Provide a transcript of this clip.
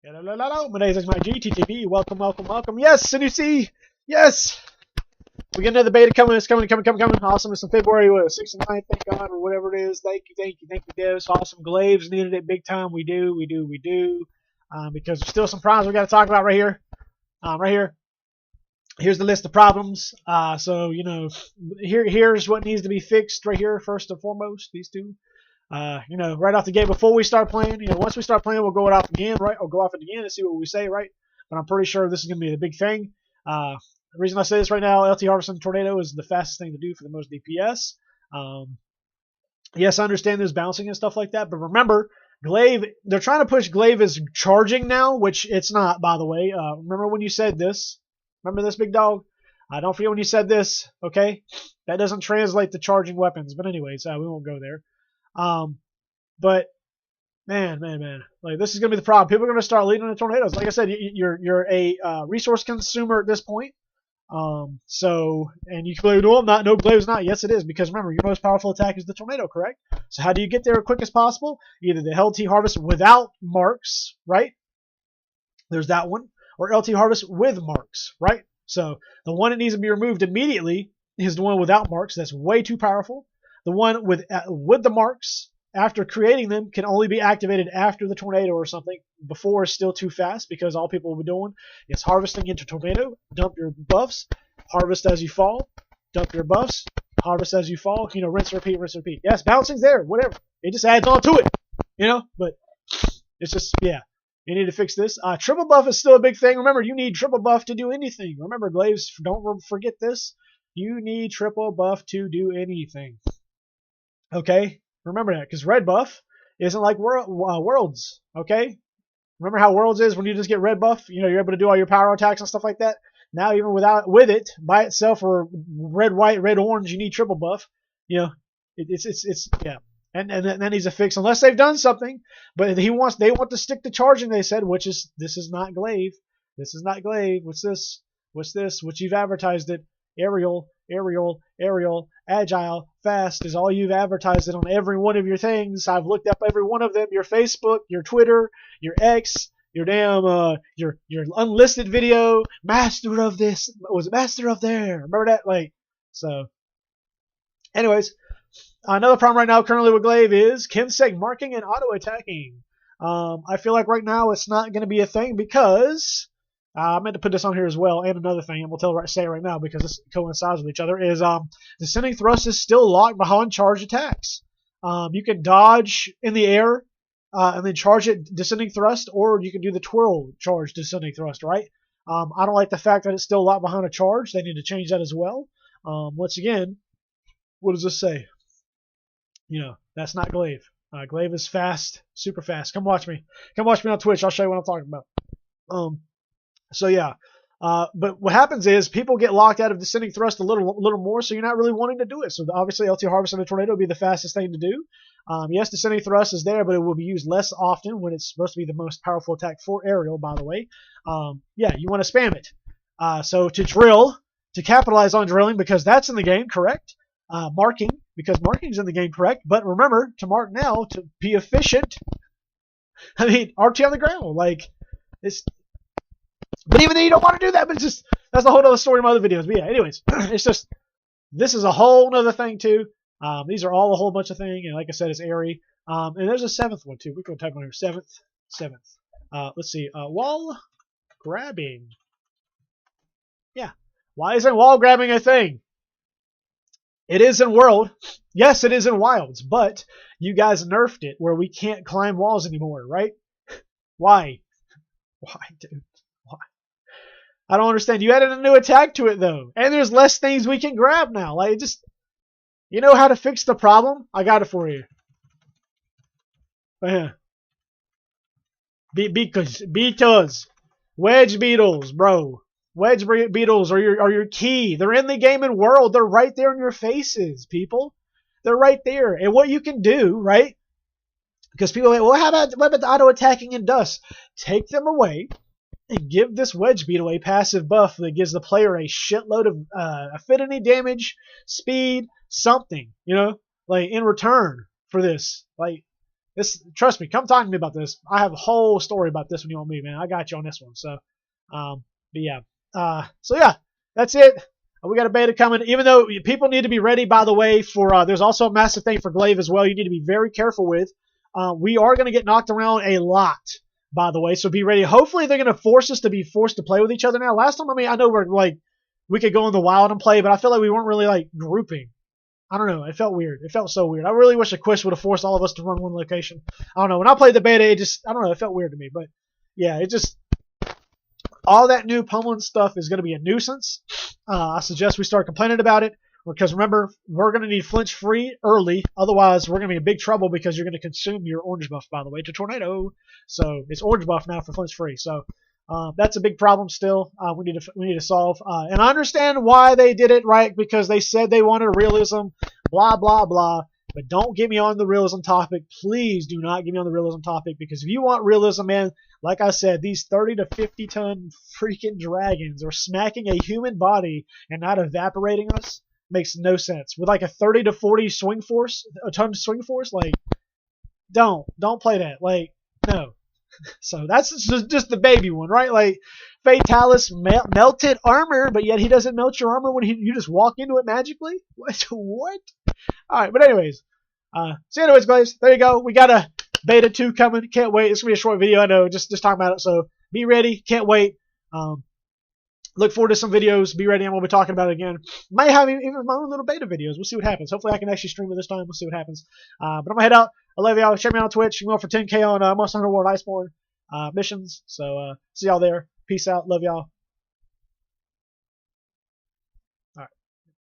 Hello, my name is my GTTV. Welcome, welcome, welcome. Yes, and you see, yes, we get another beta coming. It's coming. Awesome. It's in February, 6th and 9th, thank God, or whatever it is. Thank you, devs. Awesome. GLAIVES needed it big time. We do. Because there's still some problems we got to talk about right here. Right here. Here's the list of problems. So here's what needs to be fixed right here. First and foremost, these two. Right off the gate before we start playing. Once we start playing, we'll go it off again, right? Or go off it again and see what we say, right? But I'm pretty sure this is going to be the big thing. The reason I say this right now, LT Harvesting Tornado is the fastest thing to do for the most DPS. Yes, I understand there's bouncing and stuff like that, but remember, Glaive, they're trying to push Glaive as charging now, which it's not, by the way. Remember when you said this? Remember this, big dog? Don't forget when you said this, okay? That doesn't translate to charging weapons, but anyways, we won't go there. But man, like this is gonna be the problem. People are gonna start leading the tornadoes. Like I said, you're a resource consumer at this point. And you can believe, no, Glaive's not. Yes, it is, because remember, your most powerful attack is the tornado, correct? So how do you get there as quick as possible? Either the LT harvest without marks, right? There's that one, or LT harvest with marks, right? So the one that needs to be removed immediately is the one without marks. That's way too powerful. The one with the marks, after creating them, can only be activated after the tornado or something. Before is still too fast, because all people will be doing is harvesting into tornado, dump your buffs, harvest as you fall, dump your buffs, harvest as you fall, rinse, repeat, rinse, repeat. Yes, bouncing's there, whatever. It just adds on to it, but it's just, yeah. You need to fix this. Triple buff is still a big thing. Remember, you need triple buff to do anything. Remember, Glaives, don't forget this. You need triple buff to do anything. Okay? Remember that, because red buff isn't like worlds. Okay? Remember how worlds is when you just get red buff? You're able to do all your power attacks and stuff like that. Now, even with it by itself, or red, white, red, orange, you need triple buff. It's yeah. And that needs a fix, unless they've done something. But they want to stick to charging, they said, which is, this is not Glaive. This is not Glaive. What's this? What's this? Which you've advertised it. Aerial, agile, fast is all you've advertised it on every one of your things. I've looked up every one of them. Your Facebook, your Twitter, your X, your damn, your unlisted video. Master of this. Was it master of there? Remember that? So. Anyways. Another problem right now currently with Glaive is Kinseg marking and auto attacking. I feel like right now it's not going to be a thing, because I meant to put this on here as well. And another thing, and we'll say it right now because this coincides with each other, is descending thrust is still locked behind charge attacks. You can dodge in the air and then charge it descending thrust, or you can do the twirl charge descending thrust, right? I don't like the fact that it's still locked behind a charge. They need to change that as well. Once again, what does this say? That's not Glaive. Glaive is fast, super fast. Come watch me. Come watch me on Twitch. I'll show you what I'm talking about. So yeah. But what happens is people get locked out of descending thrust a little more, so you're not really wanting to do it. So obviously LT Harvest and the Tornado will be the fastest thing to do. Yes, descending thrust is there, but it will be used less often when it's supposed to be the most powerful attack for aerial, by the way. Yeah, you want to spam it. So to drill, to capitalize on drilling, because that's in the game, correct? Marking, because marking's in the game, correct? But remember, to mark now, to be efficient, I mean, RT on the ground, it's. But even then, you don't want to do that. But it's just, that's a whole other story in my other videos. But yeah, anyways, it's just, this is a whole other thing too. These are all a whole bunch of things, and like I said, it's airy. And there's a seventh one too. We're going to type on here. Seventh. Let's see. Wall grabbing. Yeah. Why isn't wall grabbing a thing? It is in World. Yes, it is in Wilds, but you guys nerfed it where we can't climb walls anymore, right? Why? Why, dude? Why? I don't understand. You added a new attack to it, though. And there's less things we can grab now. You know how to fix the problem? I got it for you. Because wedge beetles, bro. Wedge beetles are your key. They're in the game and World. They're right there in your faces, people. They're right there. And what you can do, right? Because people are like, well, what about the auto attacking and dust? Take them away and give this wedge beetle a passive buff that gives the player a shitload of affinity damage, speed, something, in return for this. Trust me, come talk to me about this. I have a whole story about this when you want me, man. I got you on this one. So, but yeah. So yeah, that's it. We got a beta coming. Even though people need to be ready, by the way, for there's also a massive thing for Glaive as well. You need to be very careful with. We are going to get knocked around a lot, by the way. So be ready. Hopefully they're going to force us to be forced to play with each other now. Last time, I mean, I know we could go in the wild and play, but I feel like we weren't really like grouping. I don't know. It felt weird. It felt so weird. I really wish a Quish would have forced all of us to run one location. I don't know. When I played the beta, I don't know. It felt weird to me. But yeah, all that new pummeling stuff is going to be a nuisance. I suggest we start complaining about it because remember, we're going to need flinch free early. Otherwise, we're going to be in big trouble because you're going to consume your orange buff, by the way, to Tornado. So it's orange buff now for flinch free. So that's a big problem still. We need to solve. And I understand why they did it, right? Because they said they wanted realism, blah blah blah. But don't get me on the realism topic. Please do not get me on the realism topic because if you want realism, man, like I said, these 30 to 50 ton freaking dragons are smacking a human body and not evaporating us. Makes no sense. With like a 30 to 40 swing force, a ton swing force, like don't play that. Like no. So that's just the baby one, right? Like Fatalis melted armor, but yet he doesn't melt your armor when you just walk into it magically. What? All right, but anyways, so anyways, guys, there you go. We got a beta 2 coming. Can't wait. It's gonna be a short video, I know. Just talking about it. So be ready. Can't wait. Look forward to some videos. Be ready, and we'll be talking about it again. Might have even my own little beta videos. We'll see what happens. Hopefully, I can actually stream it this time. We'll see what happens. But I'm gonna head out. I love y'all. Check me out on Twitch. You can go for 10K on Monster Hunter World Iceborne missions. So see y'all there. Peace out. Love y'all.